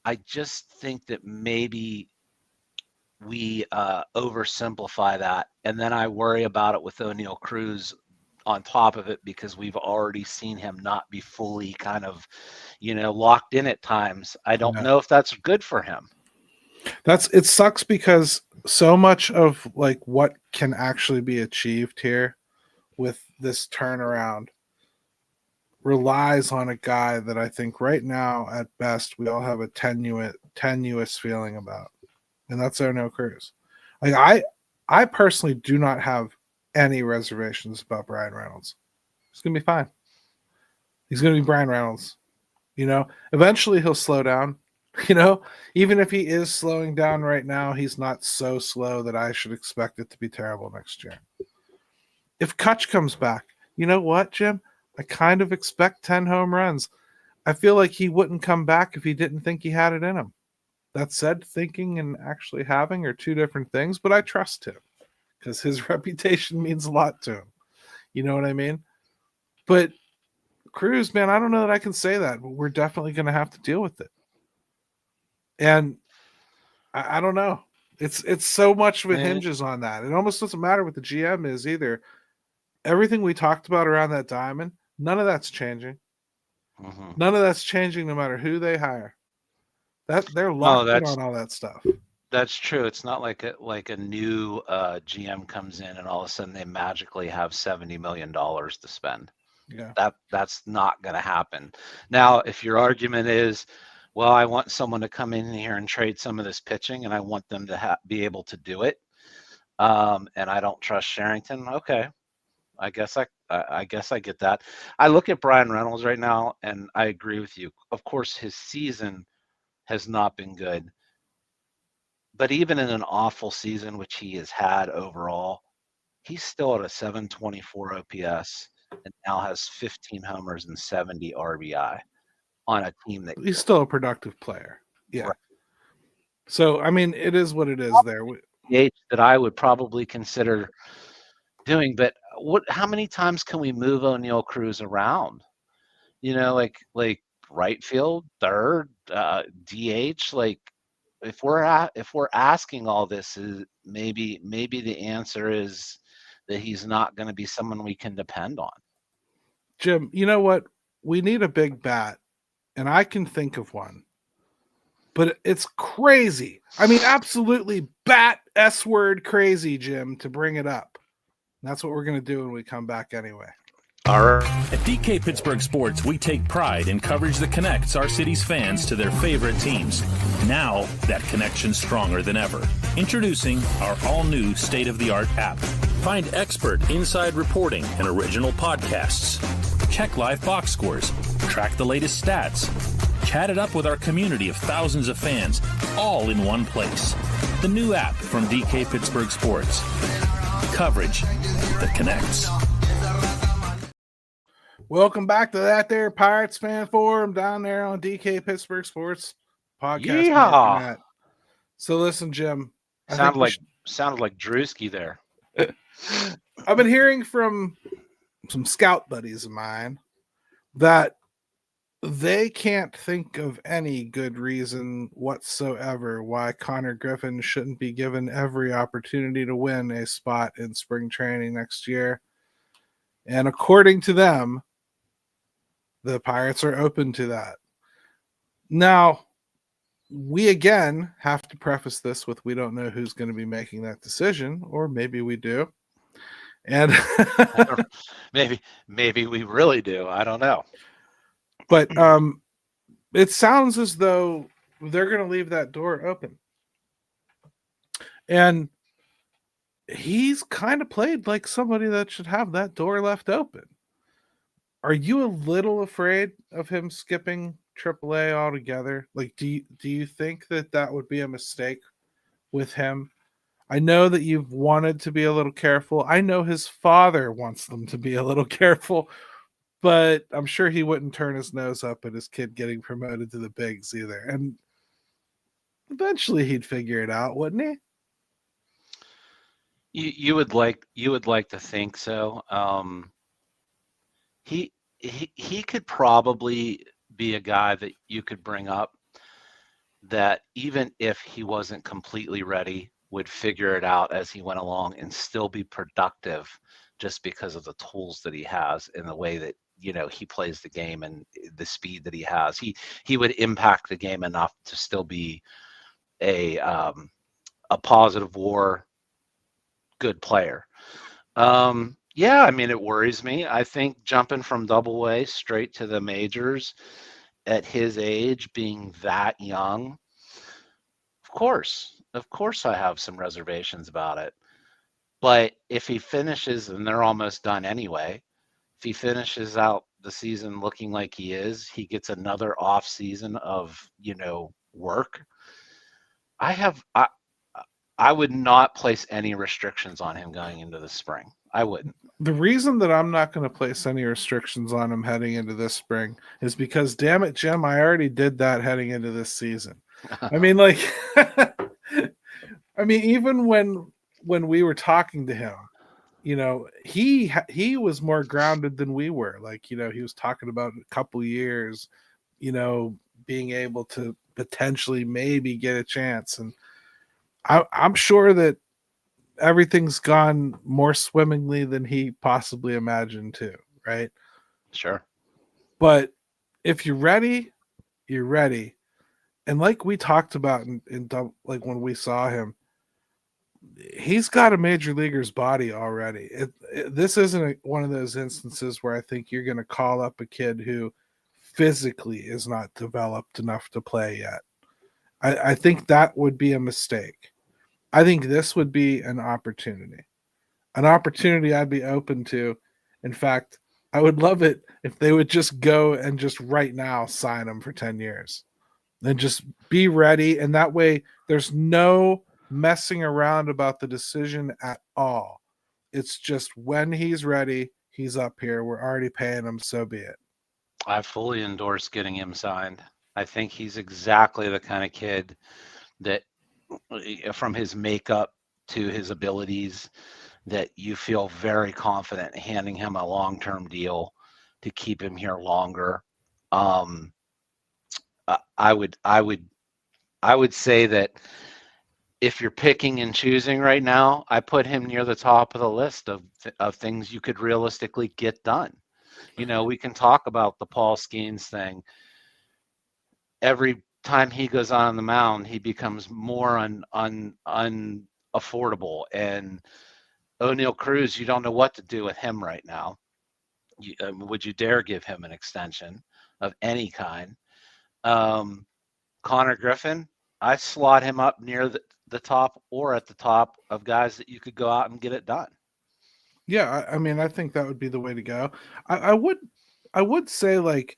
I just think that maybe we oversimplify that, and then I worry about it with O'Neal Cruz on top of it because we've already seen him not be fully kind of, locked in at times. I don't
Yeah.
know if that's good for him.
It sucks because so much of like what can actually be achieved here with this turnaround relies on a guy that I think right now at best we all have a tenuous feeling about, and that's O'Neal Cruz. Like I personally do not have any reservations about Brian Reynolds. He's gonna be fine. He's gonna be Brian Reynolds. Eventually he'll slow down. Even if he is slowing down right now, he's not so slow that I should expect it to be terrible next year. If Kutch comes back, you know what, Jim? I kind of expect 10 home runs. I feel like he wouldn't come back if he didn't think he had it in him. That said, thinking and actually having are two different things, but I trust him because his reputation means a lot to him. You know what I mean? But Cruz, man, I don't know that I can say that, but we're definitely going to have to deal with it. And I don't know. It's so much of it hinges on that. It almost doesn't matter what the GM is either. Everything we talked about around that diamond, none of that's changing.
Mm-hmm.
None of that's changing no matter who they hire. They're locked in on all that stuff.
That's true. It's not like a new GM comes in and all of a sudden they magically have $70 million to spend.
Yeah.
That's not going to happen. Now, if your argument is, well, I want someone to come in here and trade some of this pitching, and I want them to be able to do it, and I don't trust Sherrington. Okay, I guess I get that. I look at Brian Reynolds right now, and I agree with you. Of course, his season has not been good, but even in an awful season, which he has had overall, he's still at a 724 OPS and now has 15 homers and 70 RBI on a team that
he's still a productive player. Yeah.
Right.
So, I mean, it is what it is there.
That I would probably consider doing, but how many times can we move O'Neal Cruz around? Like right field, third, DH. Like if we're asking all this, is maybe the answer is that he's not going to be someone we can depend on.
Jim, you know what? We need a big bat, and I can think of one. But it's crazy. I mean, absolutely bat S-word crazy, Jim, to bring it up. And that's what we're going to do when we come back anyway.
All right. At DK Pittsburgh Sports, we take pride in coverage that connects our city's fans to their favorite teams. Now, that connection's stronger than ever. Introducing our all-new state-of-the-art app. Find expert inside reporting and original podcasts. Check live box scores. Track the latest stats. Chat it up with our community of thousands of fans, all in one place. The new app from DK Pittsburgh Sports. Coverage that connects.
Welcome back to that there Pirates fan forum down there on DK Pittsburgh Sports podcast.
Yeehaw.
So listen, Jim.
Sounded like Drewski there.
I've been hearing from some scout buddies of mine that they can't think of any good reason whatsoever why Connor Griffin shouldn't be given every opportunity to win a spot in spring training next year. And according to them, the Pirates are open to that. Now, we again have to preface this with we don't know who's going to be making that decision, or maybe we do. And
maybe we really do. I don't know.
But it sounds as though they're going to leave that door open. And he's kind of played like somebody that should have that door left open. Are you a little afraid of him skipping AAA altogether? Like, do you think that would be a mistake with him? I know that you've wanted to be a little careful. I know his father wants them to be a little careful, but I'm sure he wouldn't turn his nose up at his kid getting promoted to the bigs either. And eventually he'd figure it out, wouldn't he?
You would like to think so. He could probably be a guy that you could bring up that even if he wasn't completely ready, would figure it out as he went along and still be productive just because of the tools that he has and the way that he plays the game and the speed that he has. He would impact the game enough to still be a positive WAR good player. Yeah, I mean, it worries me. I think jumping from Double A straight to the majors at his age, being that young, of course, I have some reservations about it. But if he finishes, and they're almost done anyway, if he finishes out the season looking like he is, he gets another off season of work. I would not place any restrictions on him going into the spring. I wouldn't.
The reason that I'm not going to place any restrictions on him heading into this spring is because, damn it, Jim, I already did that heading into this season. I mean, like, even when we were talking to him, he was more grounded than we were. Like, he was talking about a couple years, being able to potentially maybe get a chance. And I'm sure that everything's gone more swimmingly than he possibly imagined too, right?
Sure.
But if you're ready, you're ready. And like we talked about like when we saw him, he's got a major leaguer's body already. This isn't one of those instances where I think you're going to call up a kid who physically is not developed enough to play yet. I think that would be a mistake. I think this would be an opportunity I'd be open to. In fact, I would love it if they would just go and just right now sign him for 10 years and just be ready. And that way there's no messing around about the decision at all. It's just when he's ready, he's up here. We're already paying him, so be it.
I fully endorse getting him signed. I think he's exactly the kind of kid that, from his makeup to his abilities, that you feel very confident handing him a long-term deal to keep him here longer. I would say that if you're picking and choosing right now, I put him near the top of the list of things you could realistically get done. We can talk about the Paul Skeens thing. Every time he goes on the mound, he becomes more unaffordable. And O'Neal Cruz, you don't know what to do with him right now. Would you dare give him an extension of any kind? Connor Griffin, I slot him up near the top or at the top of guys that you could go out and get it done.
Yeah, I think that would be the way to go. I would say, like,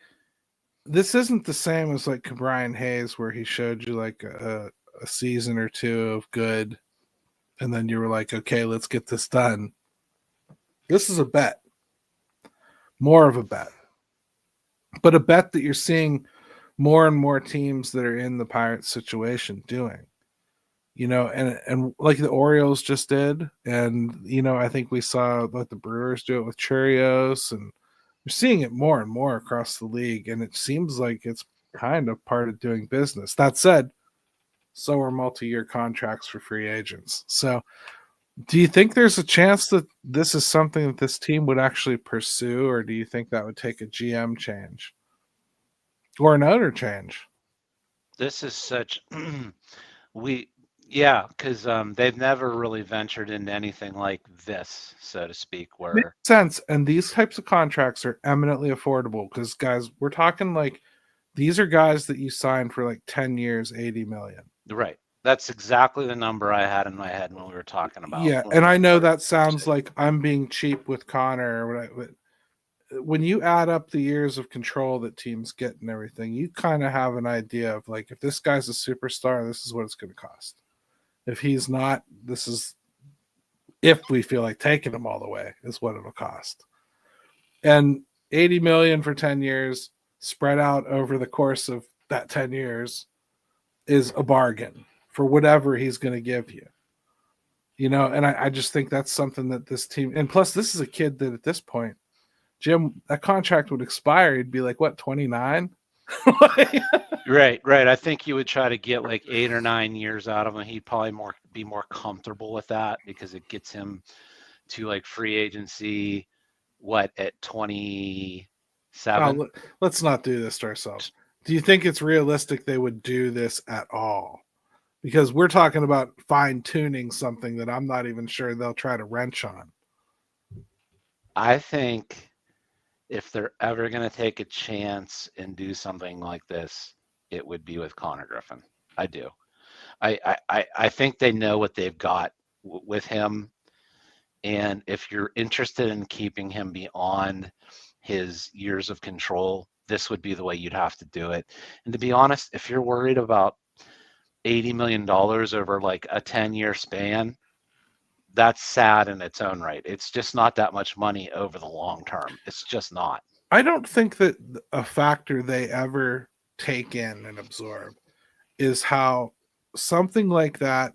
this isn't the same as like Brian Hayes, where he showed you like a season or two of good, and then you were like, okay, let's get this done. This is a bet, more of a bet, but a bet that you're seeing more and more teams that are in the Pirates situation doing. And like the Orioles just did, and I think we saw like the Brewers do it with Churios, and we're seeing it more and more across the league, and it seems like it's kind of part of doing business. That said, so are multi-year contracts for free agents. So do you think there's a chance that this is something that this team would actually pursue, or do you think that would take a GM change or an owner change?
This is such because they've never really ventured into anything like this, so to speak, where
Makes sense. And these types of contracts are eminently affordable because, guys, we're talking like these are guys that you signed for like 10 years, 80 million.
right. That's exactly the number I had in my head when we were talking about.
Yeah, and I know that sounds like I'm being cheap with Connor or what, but when you add up the years of control that teams get and everything, you kind of have an idea of like if this guy's a superstar, this is what it's going to cost. If he's not, this is if we feel like taking him all the way is what it'll cost. And 80 million for 10 years spread out over the course of that 10 years is a bargain for whatever he's going to give you. You know, and I just think that's something that this team, and plus this is a kid that at this point, Jim, that contract would expire. He'd be like, what, 29?
Right. I think you would try to get like 8 or 9 years out of him. He'd probably be more comfortable with that because it gets him to like free agency, at 27?
Oh, let's not do this to ourselves. Do you think it's realistic they would do this at all? Because we're talking about fine-tuning something that I'm not even sure they'll try to wrench on.
I think if they're ever going to take a chance and do something like this, it would be with Connor Griffin. I do. I think they know what they've got with him. And if you're interested in keeping him beyond his years of control, this would be the way you'd have to do it. And to be honest, if you're worried about $80 million over like a 10-year span, that's sad in its own right. It's just not that much money over the long term. It's just not.
I don't think that a factor they ever take in and absorb is how something like that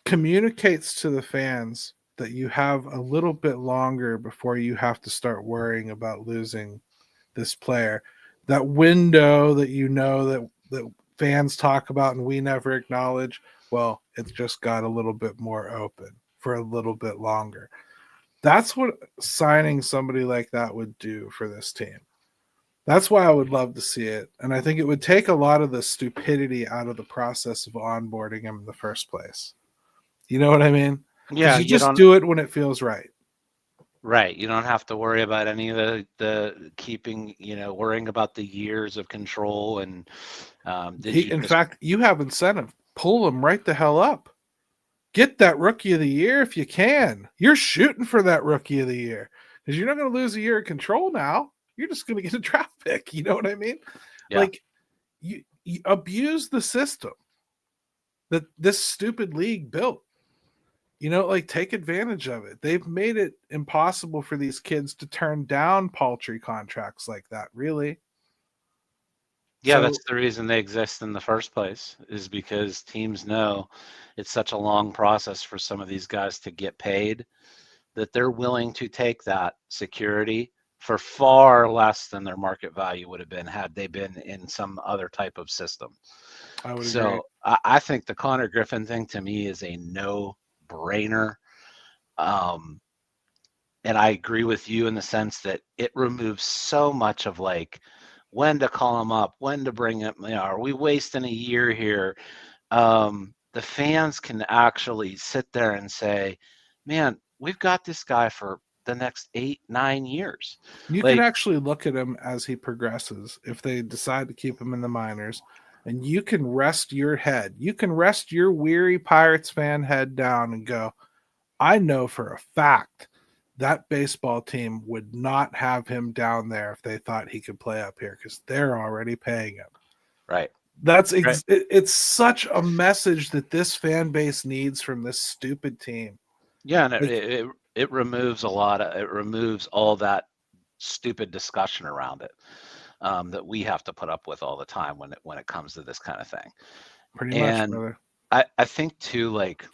communicates to the fans that you have a little bit longer before you have to start worrying about losing this player. That window that that fans talk about and we never acknowledge, well, it's just got a little bit more open for a little bit longer. That's what signing somebody like that would do for this team. That's why I would love to see it. And I think it would take a lot of the stupidity out of the process of onboarding him in the first place. You know what I mean?
Yeah,
you just do it when it feels right.
Right. You don't have to worry about any of the keeping, worrying about the years of control. And
in fact, you have incentive. Pull them right the hell up. Get that rookie of the year if you can. You're shooting for that rookie of the year because you're not going to lose a year of control now. You're just going to get a draft pick. You know what I mean? Yeah. Like you abuse the system that this stupid league built. Take advantage of it. They've made it impossible for these kids to turn down paltry contracts like that, really.
Yeah, that's the reason they exist in the first place, is because teams know it's such a long process for some of these guys to get paid that they're willing to take that security for far less than their market value would have been had they been in some other type of system.
I would agree.
I think the Connor Griffin thing to me is a no-brainer. And I agree with you in the sense that it removes so much of like when to call him up, when to bring him. Are we wasting a year here? The fans can actually sit there and say, man, we've got this guy for the next 8-9 years.
You can actually look at him as he progresses if they decide to keep him in the minors, and you can rest your head. You can rest your weary Pirates fan head down and go, I know for a fact that baseball team would not have him down there if they thought he could play up here because they're already paying him.
Right.
It's such a message that this fan base needs from this stupid team.
Yeah, and it removes it removes all that stupid discussion around it that we have to put up with all the time when it comes to this kind of thing.
Pretty much, brother.
I think too, like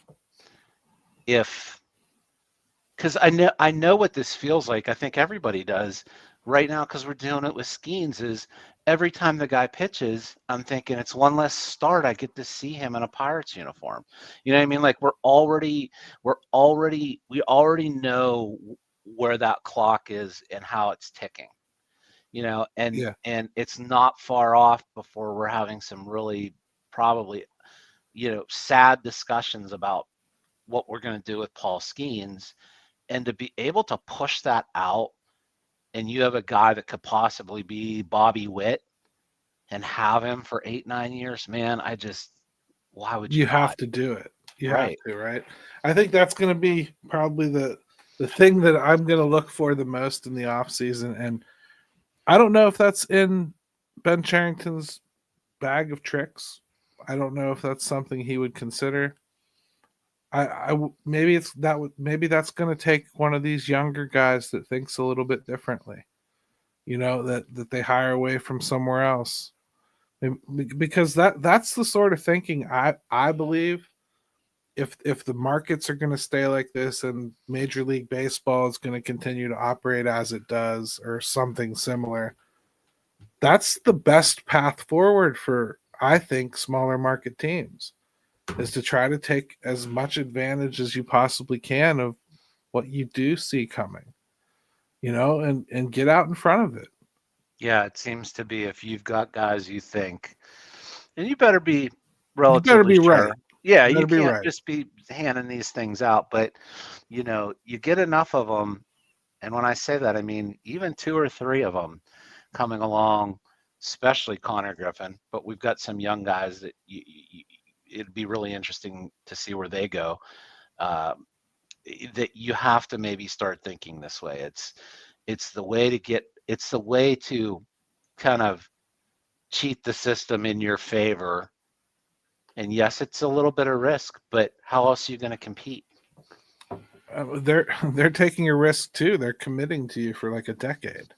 because I know what this feels like. I think everybody does right now because we're doing it with Skeens. Is every time the guy pitches, I'm thinking it's one less start. I get to see him in a Pirates uniform. You know what I mean? Like we already know where that clock is and how it's ticking. And it's not far off before we're having some really probably sad discussions about what we're going to do with Paul Skeens. And to be able to push that out, and you have a guy that could possibly be Bobby Witt and have him for 8-9 years, man, why would you
You have
not?
to do it. You have
Right.
to, right? I think that's going to be probably the thing that I'm going to look for the most in the off season. And I don't know if that's in Ben Charrington's bag of tricks. I don't know if that's something he would consider. Maybe it's that maybe that's going to take one of these younger guys that thinks a little bit differently. That they hire away from somewhere else. Because that's the sort of thinking I believe if the markets are going to stay like this and Major League Baseball is going to continue to operate as it does or something similar, that's the best path forward for, I think, smaller market teams, is to try to take as much advantage as you possibly can of what you do see coming, and get out in front of it.
Yeah, it seems to be if you've got guys you think, and you better be
You better
relatively
be right.
sure. Yeah,
You
you
better be
can't
right.
just be handing these things out, but you get enough of them. And when I say that, I mean even two or three of them coming along, especially Connor Griffin. But we've got some young guys that it'd be really interesting to see where they go. Uh, that you have to maybe start thinking this way. It's the way to get. It's the way to kind of cheat the system in your favor. And yes, it's a little bit of risk, but how else are you going to compete?
They're taking a risk too. They're committing to you for like a decade.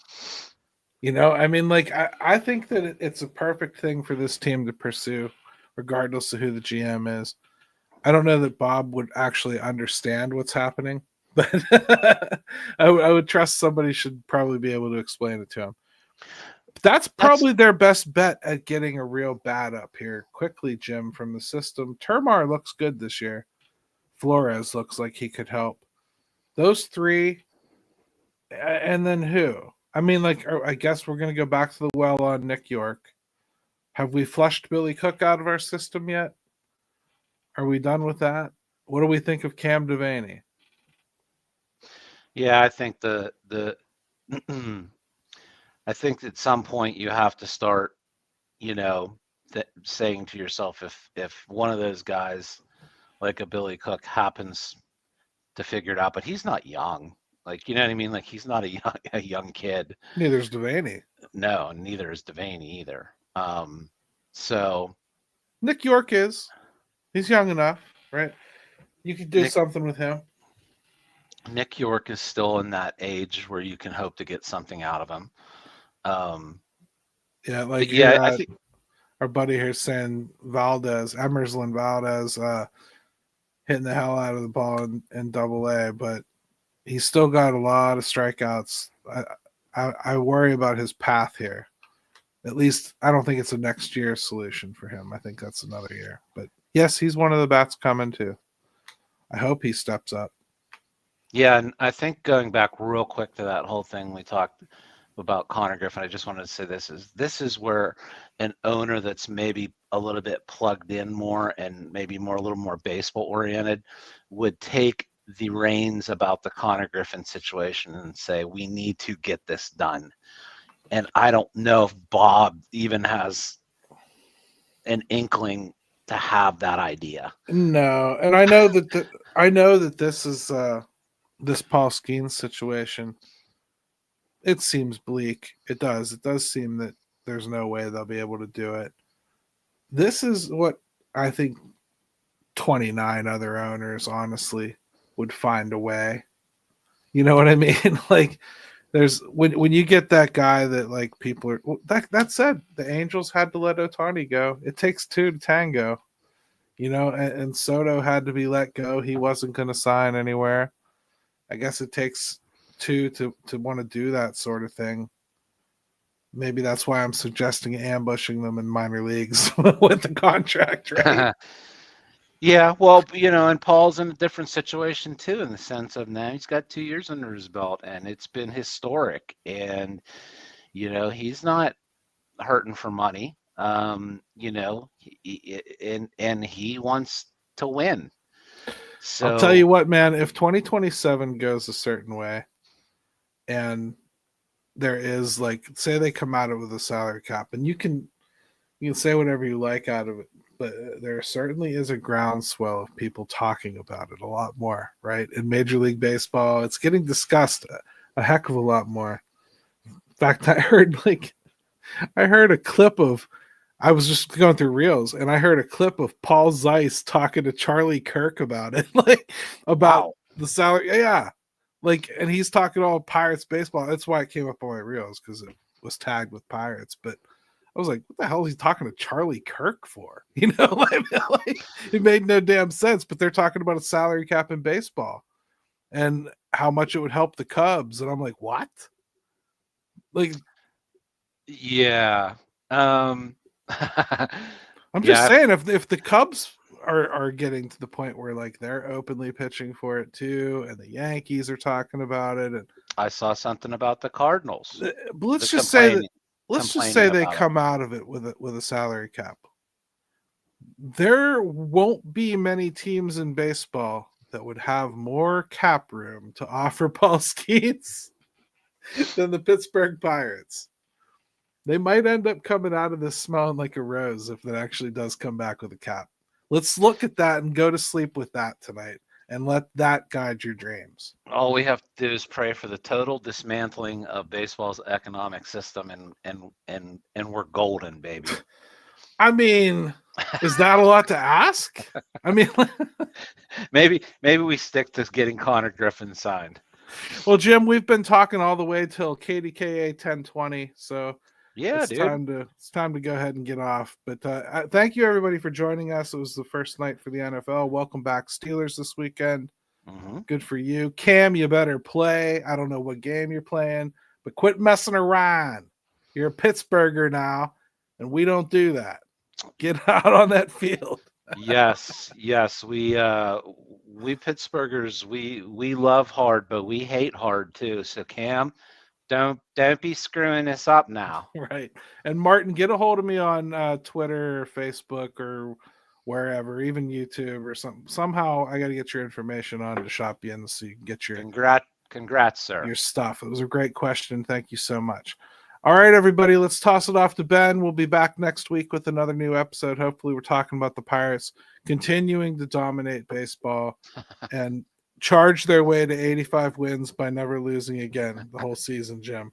I mean, like I think that it's a perfect thing for this team to pursue, regardless of who the GM is. I don't know that Bob would actually understand what's happening, but I would trust somebody should probably be able to explain it to him. That's
That's
probably their best bet at getting a real bat up here quickly, Jim, from the system. Termar looks good this year. Flores looks like he could help. Those three, and then who? I mean, like, I guess we're going to go back to the well on Nick York. Have we flushed Billy Cook out of our system yet? Are we done with that? What do we think of Cam Devaney?
yeah. I think the I think at some point you have to start, saying to yourself, if one of those guys like a Billy Cook happens to figure it out, but he's not young. Like, you know what I mean? Like, he's not a young kid.
Neither's Devaney.
No, neither is Devaney either. So
Nick York is. He's young enough, right? You could do
Nick
something with him.
Nick York is still in that age where you can hope to get something out of him.
Yeah, like
But yeah, I think
our buddy here saying Emerson Valdez, hitting the hell out of the ball in Double A, but he's still got a lot of strikeouts. I worry about his path here. At least I don't think it's a next year solution for him. I think that's another year. But yes, he's one of the bats coming too. I hope he steps up.
Yeah, and I think going back real quick to that whole thing we talked about Connor Griffin, I just wanted to say this is where an owner that's maybe a little bit plugged in more and maybe a little more baseball oriented would take the reins about the Connor Griffin situation and say, we need to get this done. And I don't know if Bob even has an inkling to have that idea.
No, and I know that this is this Paul Skeens situation. It seems bleak. It does. It does seem that there's no way they'll be able to do it. This is what I think 29 other owners honestly would find a way. You know what I mean? Like there's when you get that guy that like people are that said, the Angels had to let Ohtani go. It takes two to tango. And Soto had to be let go. He wasn't going to sign anywhere. I guess it takes two to want to do that sort of thing. Maybe that's why I'm suggesting ambushing them in minor leagues with the contract, right?
Yeah, well, and Paul's in a different situation too, in the sense of now he's got 2 years under his belt, and it's been historic. And he's not hurting for money. And he wants to win. So
I'll tell you what, man. If 2027 goes a certain way, and there is like, say they come out of it with a salary cap, and you can say whatever you like out of it but there certainly is a groundswell of people talking about it a lot more, right? In Major League Baseball, it's getting discussed a heck of a lot more. In fact, I heard a clip of, I was just going through reels and I heard a clip of Paul Zeiss talking to Charlie Kirk about it, about the salary. Yeah. And he's talking all Pirates baseball. That's why it came up on my reels, because it was tagged with Pirates. But I was like, what the hell is he talking to Charlie Kirk for? It made no damn sense, but they're talking about a salary cap in baseball and how much it would help the Cubs. And I'm like, what?
Yeah. I'm
I'm just saying, if the Cubs are getting to the point where they're openly pitching for it too, and the Yankees are talking about it, and
I saw something about the Cardinals.
but let's just say they come out of it with a salary cap. There won't be many teams in baseball that would have more cap room to offer Paul Skeens than the Pittsburgh Pirates. They might end up coming out of this smelling like a rose if it actually does come back with a cap. Let's look at that and go to sleep with that tonight and let that guide your dreams.
All we have to do is pray for the total dismantling of baseball's economic system, and we're golden, baby.
I mean, is that a lot to ask? I mean,
maybe we stick to getting Connor Griffin signed.
Well, Jim, we've been talking all the way till KDKA 1020, so
yeah,
it's time to go ahead and get off. But thank you everybody for joining us. It was the first night for the NFL. Welcome back, Steelers, this weekend.
Mm-hmm.
Good for you, Cam. You better play. I don't know what game you're playing, but quit messing around. You're a Pittsburgher now, and we don't do that. Get out on that field.
yes, we Pittsburghers, we love hard, but we hate hard too. So Cam, don't be screwing this up now.
Right. And Martin, get a hold of me on Twitter or Facebook or wherever, even YouTube or something. Somehow I got to get your information on to shop you in so you can get your
congrats, sir.
Your stuff. It was a great question. Thank you so much. All right, everybody, let's toss it off to Ben. We'll be back next week with another new episode. Hopefully, we're talking about the Pirates continuing to dominate baseball and charge their way to 85 wins by never losing again the whole season, Jim.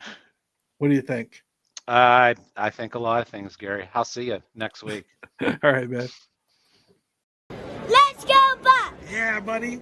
What do you think?
I think a lot of things, Gary. I'll see you next week.
All right, man.
Let's go, Bucks!
Yeah, buddy.